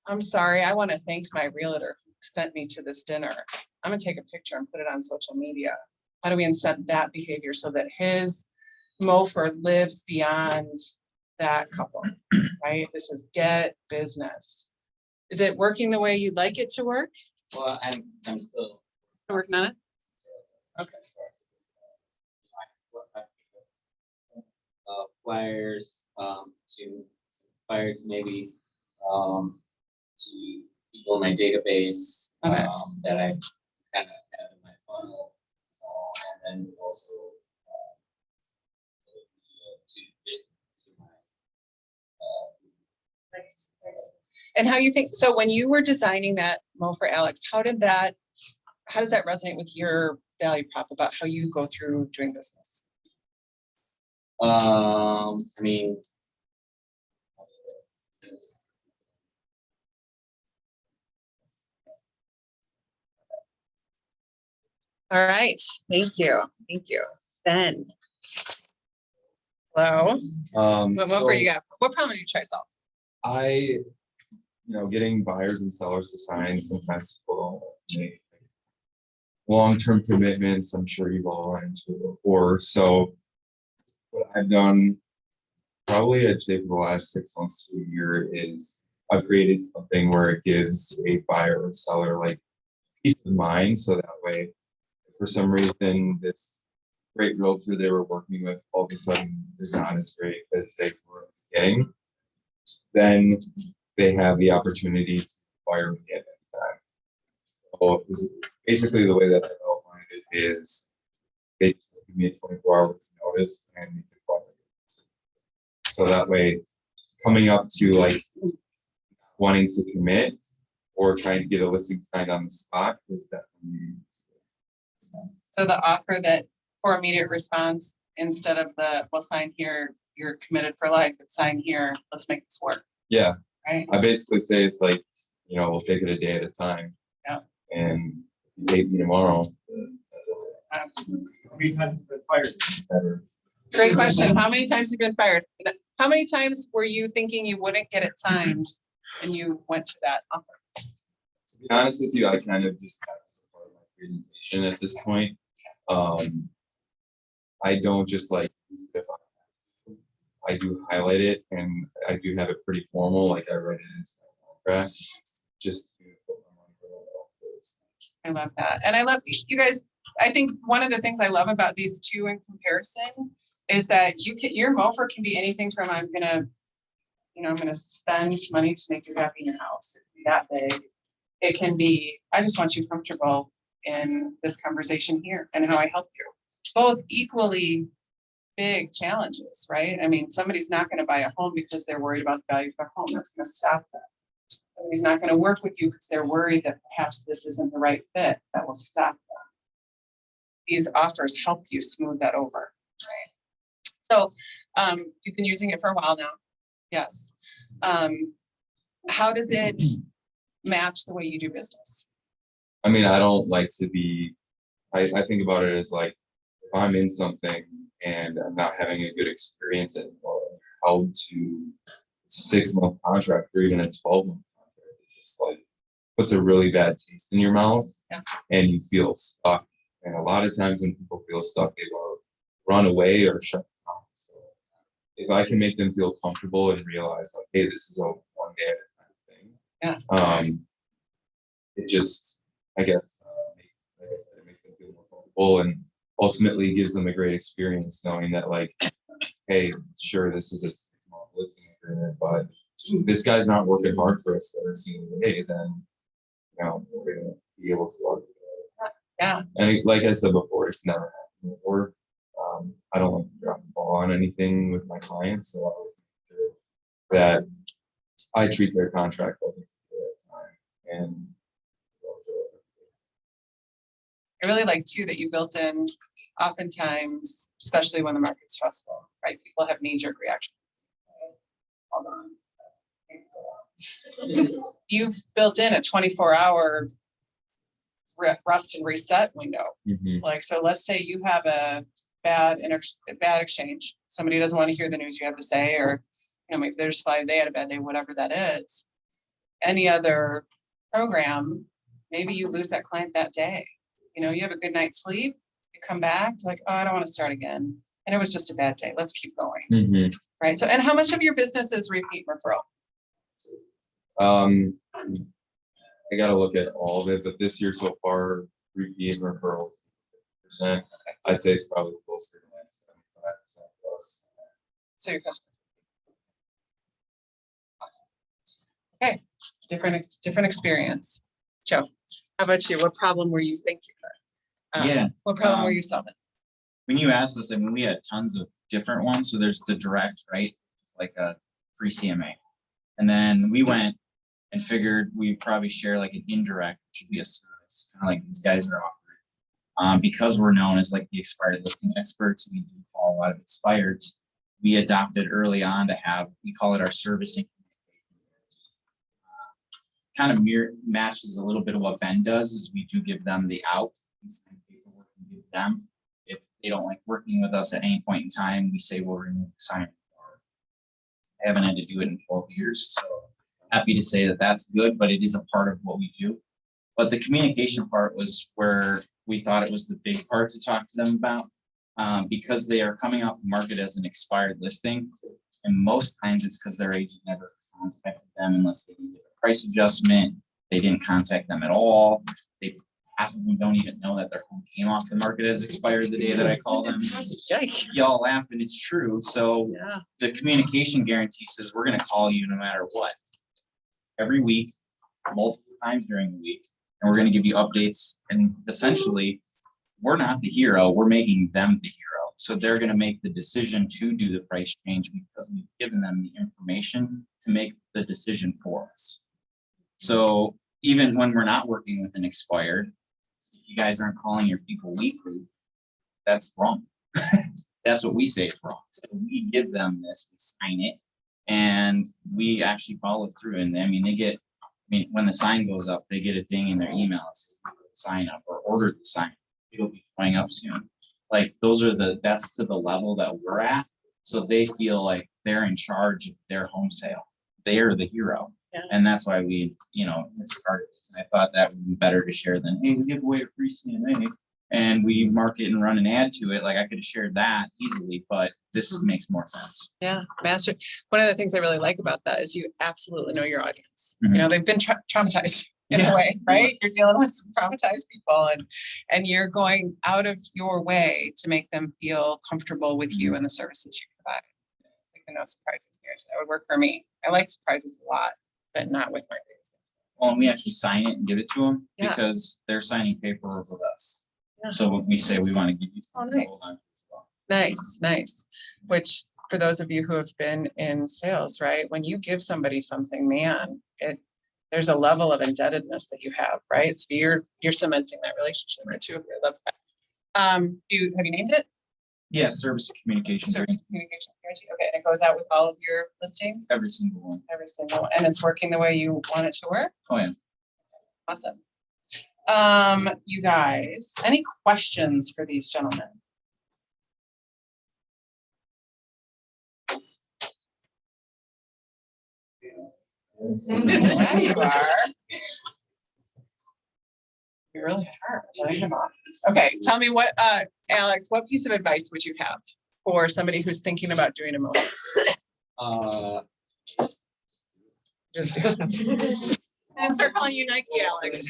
Speaker 1: I'm sorry, I want to thank my realtor who sent me to this dinner. I'm gonna take a picture and put it on social media. How do we incent that behavior so that his MOFR lives beyond that couple, right? This is get business. Is it working the way you'd like it to work?
Speaker 8: Well, I'm still
Speaker 1: Working on it? Okay.
Speaker 8: Flyers to maybe to people in my database
Speaker 1: Okay.
Speaker 8: that I kind of have in my funnel, and then also to my
Speaker 1: Nice. And how you think, so when you were designing that Mo for Alex, how does that resonate with your value prop about how you go through doing business?
Speaker 8: I mean.
Speaker 1: All right, thank you, Ben. Hello, what more you got? What problem do you try to solve?
Speaker 5: Getting buyers and sellers to sign sometimes people make long-term commitments. I'm sure you've all run into it before. So what I've done probably I'd say for the last 6 months to a year is I've created something where it gives a buyer or seller like peace of mind. So that way, if for some reason this great realtor they were working with all of a sudden is not as great as they were getting, then they have the opportunity to acquire again at any time. So this is basically the way that I've outlined it is they just give me a 24-hour notice and we can acquire it. So that way, coming up to like wanting to commit or trying to get a listing signed on the spot is definitely.
Speaker 1: So the offer that for immediate response, instead of the, we'll sign here, you're committed for life, it's sign here, let's make this work,
Speaker 5: Yeah,
Speaker 1: right?
Speaker 5: I basically say it's like, we'll take it a day at a time.
Speaker 1: Yeah.
Speaker 5: And if you date me tomorrow.
Speaker 3: We've had been fired.
Speaker 5: Better.
Speaker 1: Great question. How many times have you been fired? How many times were you thinking you wouldn't get it signed and you went to that offer?
Speaker 5: To be honest with you, I kind of just have it as part of my presentation at this point. I don't just like use it if I do highlight it and I do have it pretty formal, like I write it into my contract, just to put my money where my mouth is.
Speaker 1: I love that. And I love you guys. I think one of the things I love about these two in comparison is that your MOFR can be anything from I'm gonna spend money to make you happy in your house. It can be that big. It can be, I just want you comfortable in this conversation here and how I help you. Both equally big challenges, right? I mean, somebody's not gonna buy a home because they're worried about the value of their home. That's gonna stop them. Somebody's not gonna work with you because they're worried that perhaps this isn't the right fit. That will stop them. These offers help you smooth that over, right? So you've been using it for a while now. Yes. How does it match the way you do business?
Speaker 5: I mean, I don't like to be, I think about it as like, if I'm in something and I'm not having a good experience and held to 6-month contract or even a 12-month contract, it just like puts a really bad taste in your mouth.
Speaker 1: Yeah. And
Speaker 5: you feel stuck. And a lot of times when people feel stuck, they will run away or shut down. So if I can make them feel comfortable and realize like, hey, this is a one day at a time thing. It just, I guess, like I said, it makes them feel more comfortable and ultimately gives them a great experience knowing that like, hey, sure, this is a 6-month listing agreement, but this guy's not working hard for us every single day, then, we're gonna be able to work.
Speaker 1: Yeah.
Speaker 5: And like I said before, it's never happened before. I don't like to drop the ball on anything with my clients, so I always make sure that I treat their contract like it's a time. And
Speaker 1: I really like too that you built in oftentimes, especially when the market's stressful, right? People have knee-jerk reactions. Hold on. You've built in a 24-hour rust and reset window. Like, so let's say you have a bad exchange. Somebody doesn't want to hear the news you have to say, or maybe they're just fine, they had a bad day, whatever that is. Any other program, maybe you lose that client that day. You have a good night's sleep, you come back, like, oh, I don't want to start again. And it was just a bad day. Let's keep going. Right. So, and how much of your business is repeat referral?
Speaker 5: I got to look at all of it, but this year so far, repeat referrals, %. I'd say it's probably closer to like 75% plus.
Speaker 1: So your customer. Awesome. Okay, different experience. Joe, how about you? What problem were you thinking? What problem were you solving?
Speaker 9: When you asked us, I mean, we had tons of different ones. So there's the direct, right? It's like a free CMA. And then we went and figured we'd probably share like an indirect, which would be a service, kind of like these guys are offering. Because we're known as like the expired listing experts, we do call a lot of expireds. We adopted early on to have, we call it our servicing. Kind of matches a little bit of what Ben does, is we do give them the out. We sign paperwork and give them. If they don't like working with us at any point in time, we say we'll remove the sign. I haven't had to do it in 12 years, so happy to say that that's good, but it is a part of what we do. But the communication part was where we thought it was the big part to talk to them about, because they are coming off the market as an expired listing, and most times it's because their agent never contacted them unless they needed a price adjustment. They didn't contact them at all. Half of them don't even know that their home came off the market as expired the day that I call them.
Speaker 1: Yikes.
Speaker 9: Y'all laugh, and it's true. So
Speaker 1: Yeah.
Speaker 9: the communication guarantee says we're going to call you no matter what, every week, multiple times during the week, and we're going to give you updates. And essentially, we're not the hero, we're making them the hero. So they're going to make the decision to do the price change because we've given them the information to make the decision for us. So even when we're not working with an expired, if you guys aren't calling your people weekly, that's wrong. That's what we say is wrong. So we give them this, we sign it, and we actually follow through. And I mean, when the sign goes up, they get a ding in their email that says sign up or order the sign. It'll be going up soon. Like that's to the level that we're at. So they feel like they're in charge of their home sale. They're the hero.
Speaker 1: Yeah.
Speaker 9: And that's why we, started this. And I thought that would be better to share than, hey, we give away a free CMA and we market and run an ad to it. Like I could have shared that easily, but this makes more sense.
Speaker 1: Yeah, master. One of the things I really like about that is you absolutely know your audience.
Speaker 9: Mhm.
Speaker 1: You know, they've been traumatized in
Speaker 9: Yeah.
Speaker 1: a way, right? You're dealing with some traumatized people and you're going out of your way to make them feel comfortable with you and the services you provide. Like no surprises here. So that would work for me. I like surprises a lot, but not with my business.
Speaker 9: Well, and we actually sign it and give it to them
Speaker 1: Yeah.
Speaker 9: because they're signing paperwork with us.
Speaker 1: Yeah.
Speaker 9: So when we say we want to give you.
Speaker 1: Oh,
Speaker 9: something,
Speaker 1: nice.
Speaker 9: hold on as well.
Speaker 1: Nice. Which for those of you who have been in sales, right? When you give somebody something, man, there's a level of indebtedness that you have, right? So you're cementing that relationship right too. I love that. Have you named it?
Speaker 9: Yeah, service and communication.
Speaker 1: Service communication guarantee. Okay, and it goes out with all of your listings?
Speaker 9: Every single one.
Speaker 1: Every single one. And it's working the way you want it to work?
Speaker 9: Oh, yeah.
Speaker 1: Awesome. You guys, any questions for these gentlemen? Yeah, you are. You're really hard. Letting them off. Okay, tell me what, Alex, what piece of advice would you have for somebody who's thinking about doing a motion? Just do it. And start calling you Nike, Alex.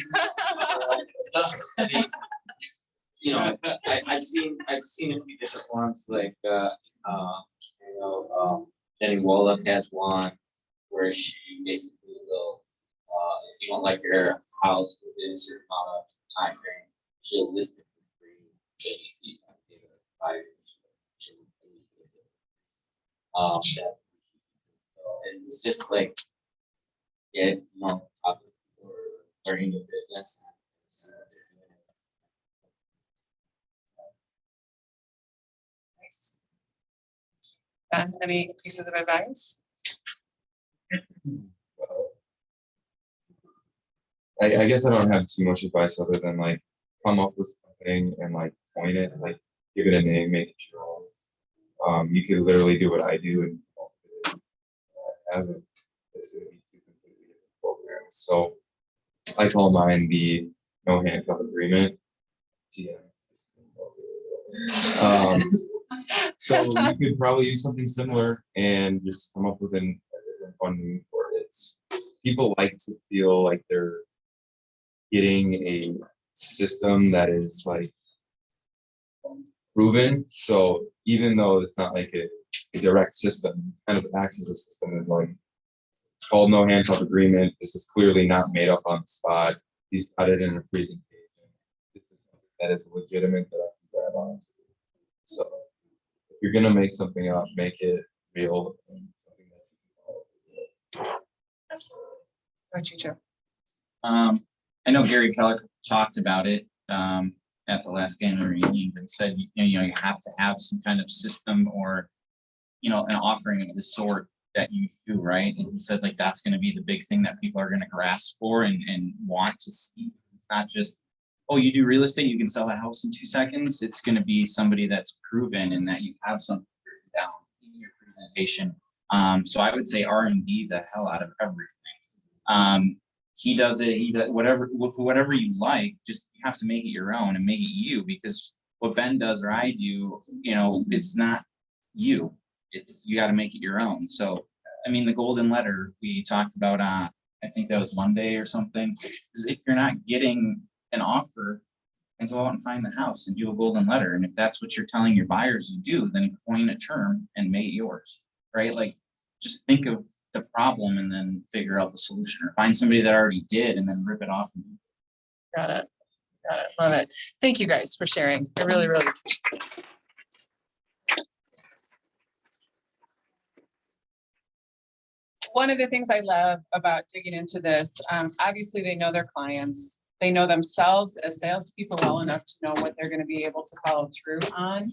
Speaker 8: I've seen a few different ones, like, Jenny Wallach has one where she basically will, if you don't like your house within a certain amount of time frame, she'll list it for free. She'll give it 5 years. She'll list it. And it's just like, talking or learning your business.
Speaker 1: Nice. Any pieces of advice?
Speaker 5: I guess I don't have too much advice other than like come up with something and like coin it, like give it a name, make it your own. You could literally do what I do and have it. It's going to be two completely different programs. So I call mine the no handcuff agreement. Yeah. So you could probably use something similar and just come up with a different fun name for it. People like to feel like they're getting a system that is like proven. So even though it's not like a direct system, kind of acts as a system. Is like it's called no handcuff agreement. This is clearly not made up on the spot. He's got it in a presentation. This is something that is legitimate that I can grab onto. So if you're gonna make something up, make it real. And something that you can follow.
Speaker 1: About you, Joe.
Speaker 9: I know Gary Keller talked about it, at the last annual meeting, and said, you have to have some kind of system or, an offering of this sort that you do, right? And he said, like, that's gonna be the big thing that people are gonna grasp for and want to see. It's not just, oh, you do real estate, you can sell a house in 2 seconds. It's gonna be somebody that's proven and that you have something written down in your presentation. So I would say R&D the hell out of everything. He does it, whatever you like, just you have to make it your own and make it you, because what Ben does or I do, it's not you. It's, you got to make it your own. So, I mean, the golden letter we talked about, I think that was Monday or something, is if you're not getting an offer, then go out and find the house and do a golden letter. And if that's what you're telling your buyers you do, then coin a term and make it yours, right? Like, just think of the problem and then figure out the solution, or find somebody that already did and then rip it off.
Speaker 1: Got it. Love it. Thank you guys for sharing. I really, really. One of the things I love about digging into this, obviously they know their clients. They know themselves as salespeople well enough to know what they're going to be able to follow through on.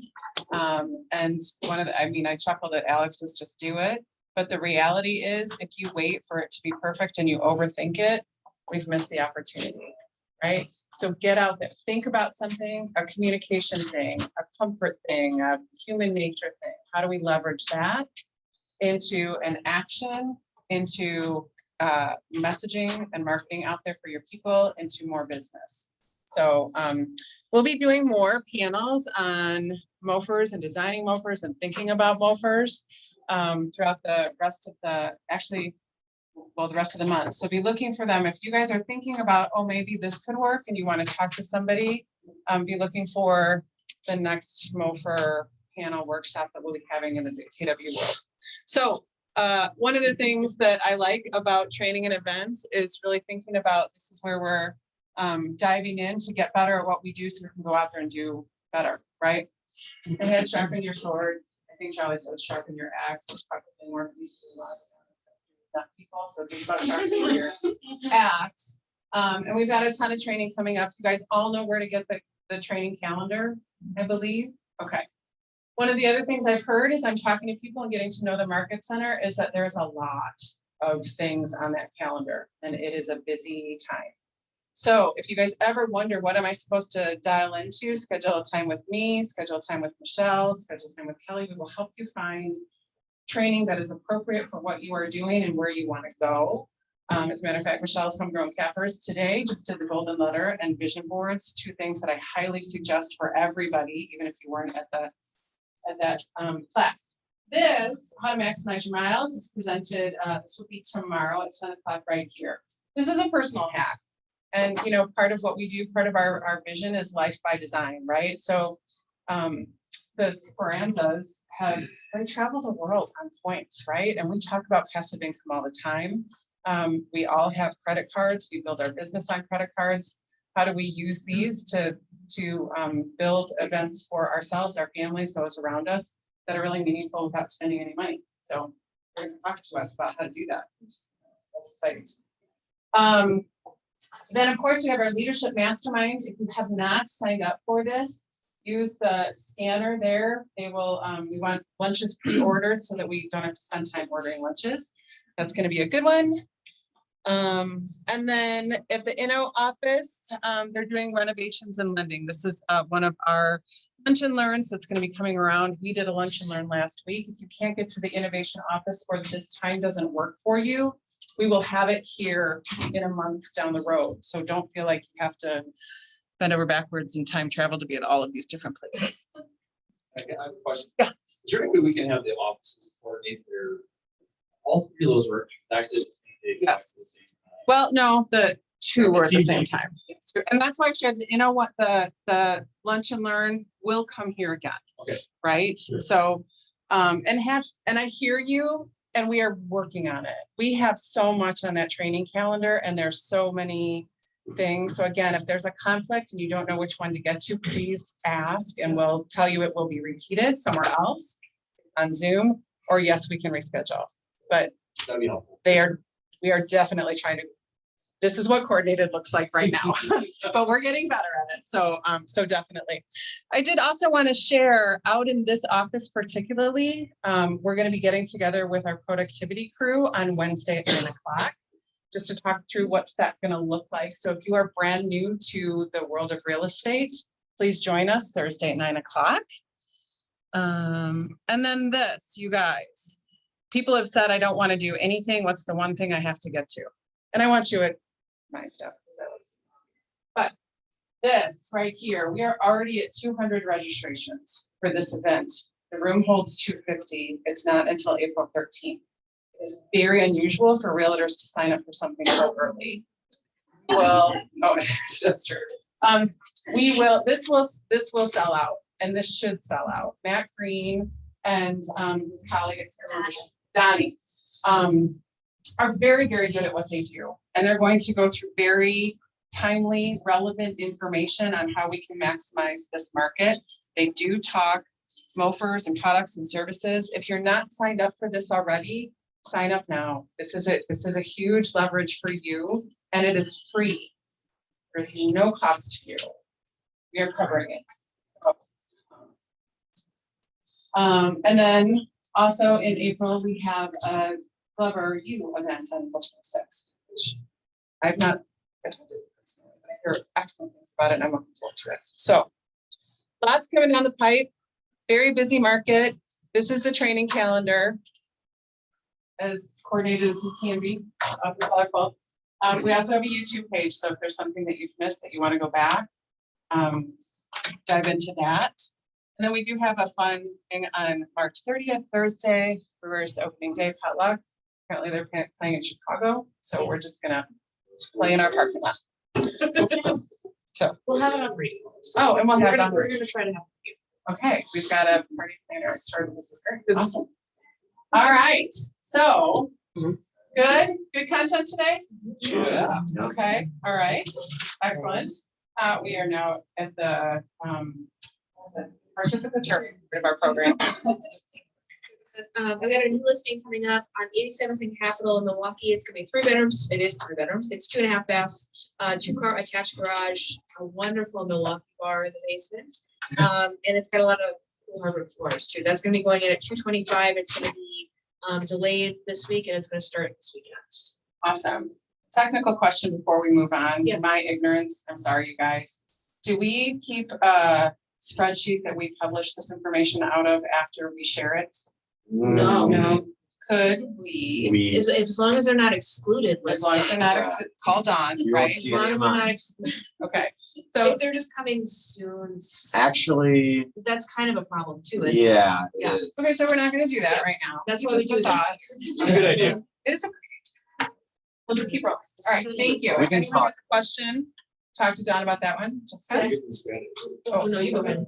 Speaker 1: And I chuckled at Alex's just do it. But the reality is, if you wait for it to be perfect and you overthink it, we've missed the opportunity, right? So get out there, think about something, a communication thing, a comfort thing, a human nature thing. How do we leverage that into an action, into messaging and marketing out there for your people, into more business? So we'll be doing more panels on MOFers and designing MOFers and thinking about MOFers throughout the rest of the rest of the month. So be looking for them. If you guys are thinking about, oh, maybe this could work and you want to talk to somebody, be looking for the next MOFer panel workshop that we'll be having in the KW world. So one of the things that I like about training and events is really thinking about, this is where we're diving in to get better at what we do so we can go out there and do better, right? And then sharpen your sword. I think Charlie said sharpen your axe. It's probably more people, so think about sharpening your axe. And we've got a ton of training coming up. You guys all know where to get the training calendar, I believe. Okay. One of the other things I've heard as I'm talking to people and getting to know the Market Center is that there's a lot of things on that calendar and it is a busy time. So if you guys ever wonder, what am I supposed to dial into? Schedule a time with me, schedule time with Michelle, schedule time with Kelly. We will help you find training that is appropriate for what you are doing and where you want to go. As a matter of fact, Michelle's Homegrown Cappers today just did the golden letter and vision boards, 2 things that I highly suggest for everybody, even if you weren't at that class. This, How to Maximize Your Miles, is presented, this will be tomorrow at 10 o'clock right here. This is a personal hack. And, part of what we do, part of our vision is life by design, right? So the Speranzas they travel the world on points, right? And we talk about passive income all the time. We all have credit cards. We build our business on credit cards. How do we use these to build events for ourselves, our families, those around us that are really meaningful without spending any money? So they're going to talk to us about how to do that. That's exciting. Then, of course, we have our leadership mastermind. If you have not signed up for this, use the scanner there. They will, we want lunches pre-ordered so that we don't have to spend time ordering lunches. That's going to be a good one. And then at the Inno office, they're doing renovations and lending. This is one of our lunch and learns that's going to be coming around. We did a lunch and learn last week. If you can't get to the innovation office or this time doesn't work for you, we will have it here in a month down the road. So don't feel like you have to bend over backwards and time travel to be at all of these different places.
Speaker 10: I have a question.
Speaker 1: Yeah.
Speaker 10: Is there any way we can have the offices coordinate all 3 of those were exactly the same day?
Speaker 1: Yes.
Speaker 10: At the same time?
Speaker 1: Well, no, the 2 were at the
Speaker 10: seems
Speaker 1: same
Speaker 10: like-
Speaker 1: time. And that's why I shared that, what, the lunch and learn will come here again.
Speaker 10: Okay.
Speaker 1: Right?
Speaker 10: Sure.
Speaker 1: So, and I hear you, and we are working on it. We have so much on that training calendar and there's so many things. So again, if there's a conflict and you don't know which one to get to, please ask and we'll tell you it will be repeated somewhere else on Zoom, or yes, we can reschedule. But
Speaker 10: That'd be helpful.
Speaker 1: we are definitely trying to this is what coordinated looks like right now, but we're getting better at it. So, so definitely. I did also want to share out in this office particularly, we're going to be getting together with our productivity crew on Wednesday at 9 o'clock, just to talk through what's that going to look like. So if you are brand new to the world of real estate, please join us Thursday at 9 o'clock. And then this, you guys, people have said, I don't want to do anything. What's the one thing I have to get to? And I want you at my stuff. But this right here, we are already at 200 registrations for this event. The room holds 250. It's not until April 13th. It is very unusual for realtors to sign up for something so early. Well, oh, that's true. This will sell out, and this should sell out. Matt Green and his colleague, Donnie, are very, very good at what they do. And they're going to go through very timely, relevant information on how we can maximize this market. They do talk MOFRs and products and services. If you're not signed up for this already, sign up now. This is a huge leverage for you, and it is free. There's no cost to you. We are covering it. And then also in April, we have a Glover U event on April 26th, which I've not attended personally, but I hear excellent things about it, and I'm looking forward to it. So lots coming down the pipe, very busy market. This is the training calendar, as coordinated as it can be. We also have a YouTube page, so if there's something that you've missed that you want to go back, dive into that. And then we do have a fun thing on March 30th, Thursday, Brewers opening day potluck. Apparently they're playing in Chicago, so we're just gonna play in our parking lot. So
Speaker 6: We'll have it on radio.
Speaker 1: oh, and we'll have it on.
Speaker 6: We're gonna try to have you.
Speaker 1: Okay, we've got a party planner started. This is great. Awesome. All right, so good content today.
Speaker 10: Yeah.
Speaker 1: Okay, all right, excellent. We are now at the participatory part of our program.
Speaker 6: I've got a new listing coming up on 87th and Capitol in Milwaukee. It's gonna be 3 bedrooms. It is 3 bedrooms. It's 2.5 baths, 2-car attached garage, a wonderful Milwaukee bar in the basement. And it's got a lot of cool hardwood floors too. That's gonna be going in at 225. It's gonna be delayed this week, and it's gonna start this weekend.
Speaker 1: Awesome. Technical question before we move on.
Speaker 6: Yeah.
Speaker 1: My ignorance, I'm sorry, you guys. Do we keep a spreadsheet that we publish this information out of after we share it?
Speaker 6: No.
Speaker 1: No. Could we,
Speaker 6: As long as they're not excluded
Speaker 1: as long as they're not called on, right?
Speaker 6: As long as they're not
Speaker 1: Okay, so
Speaker 6: if they're just coming soon,
Speaker 11: Actually,
Speaker 6: that's kind of a problem too, isn't it?
Speaker 11: yeah,
Speaker 6: Yeah.
Speaker 11: it is.
Speaker 1: okay, so we're not gonna do that right now.
Speaker 6: That's why we
Speaker 1: Just a
Speaker 6: do this.
Speaker 1: thought.
Speaker 10: It's a good idea.
Speaker 1: It is a great idea. We'll just keep rolling. All right, thank you.
Speaker 11: We
Speaker 1: If
Speaker 11: can
Speaker 1: anyone has a question, talk to Don about that one. Jessica?
Speaker 6: Oh, no, you go ahead.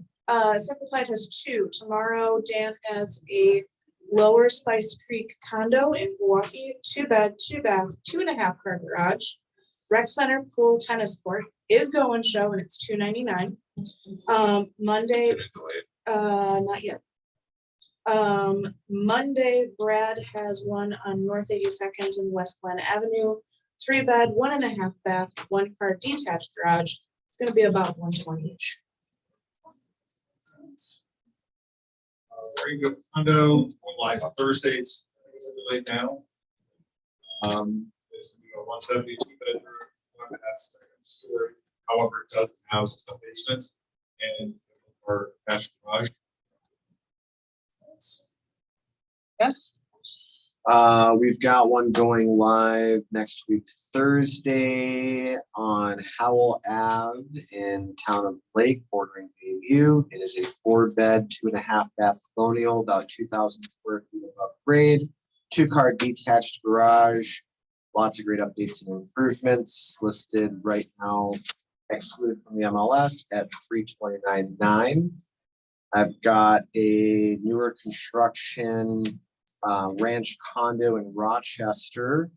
Speaker 12: Central Plant has 2. Tomorrow, Dan has a Lower Spice Creek condo in Milwaukee, 2-bed, 2-bath, 2.5-car garage. Rec center, pool, tennis court is going show, and it's $299. Monday, not yet. Monday, Brad has one on North 82nd and West Glen Avenue, 3-bed, 1.5 bath, 1-car detached garage. It's gonna be about 120 each.
Speaker 13: Very good condo, live Thursdays, it's late now. It's 172 bedroom, 1.5 second story. However, it does house a basement and or attached garage.
Speaker 1: Yes,
Speaker 11: We've got one going live next week, Thursday on Howell Ave in town of Lake, bordering Bayview. It is a 4-bed, 2.5 bath colonial, about 2,000 square feet above grade, 2-car detached garage. Lots of great updates and improvements listed right now, excluded from the MLS at $329,900. I've got a newer construction ranch condo in Rochester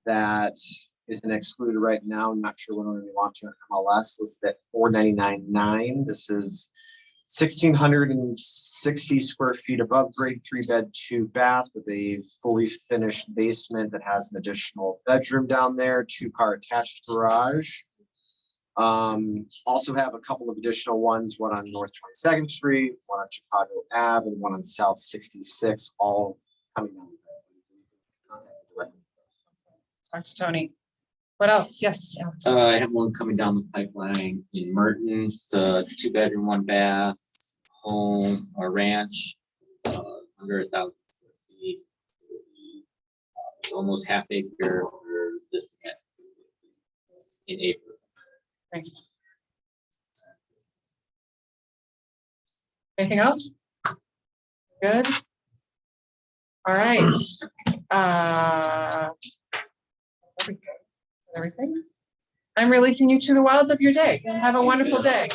Speaker 11: that isn't excluded right now. I'm not sure when we're going to be launching on MLS. Listed at $499,900. This is 1,660 square feet above grade, 3-bed, 2-bath with a fully finished basement that has an additional bedroom down there, 2-car attached garage. Also have a couple of additional ones, one on North 22nd Street, one on Chicago Ave, and one on South 66, all coming down.
Speaker 1: Talk to Tony. What else? Yes. Alex.
Speaker 8: I have one coming down the pipeline in Merton. It's a 2-bedroom, 1-bath home or ranch, under 1,000 square feet. It's almost half acre. We're listing it in April.
Speaker 1: Thanks. Anything else? Good. All right. Everything. I'm releasing you to the wilds of your day. Have a wonderful day.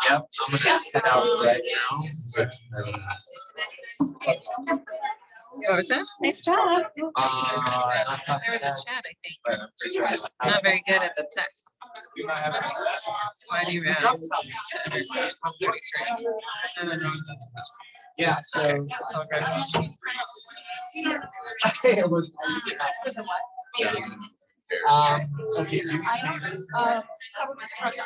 Speaker 11: Yep, I'm gonna head out right now.
Speaker 1: What was that?
Speaker 6: Nice job.
Speaker 1: There was a chat, I think. Not very good at the tech. Why do you ask?
Speaker 11: Yeah, so.
Speaker 1: It's all good.
Speaker 11: It was. Okay.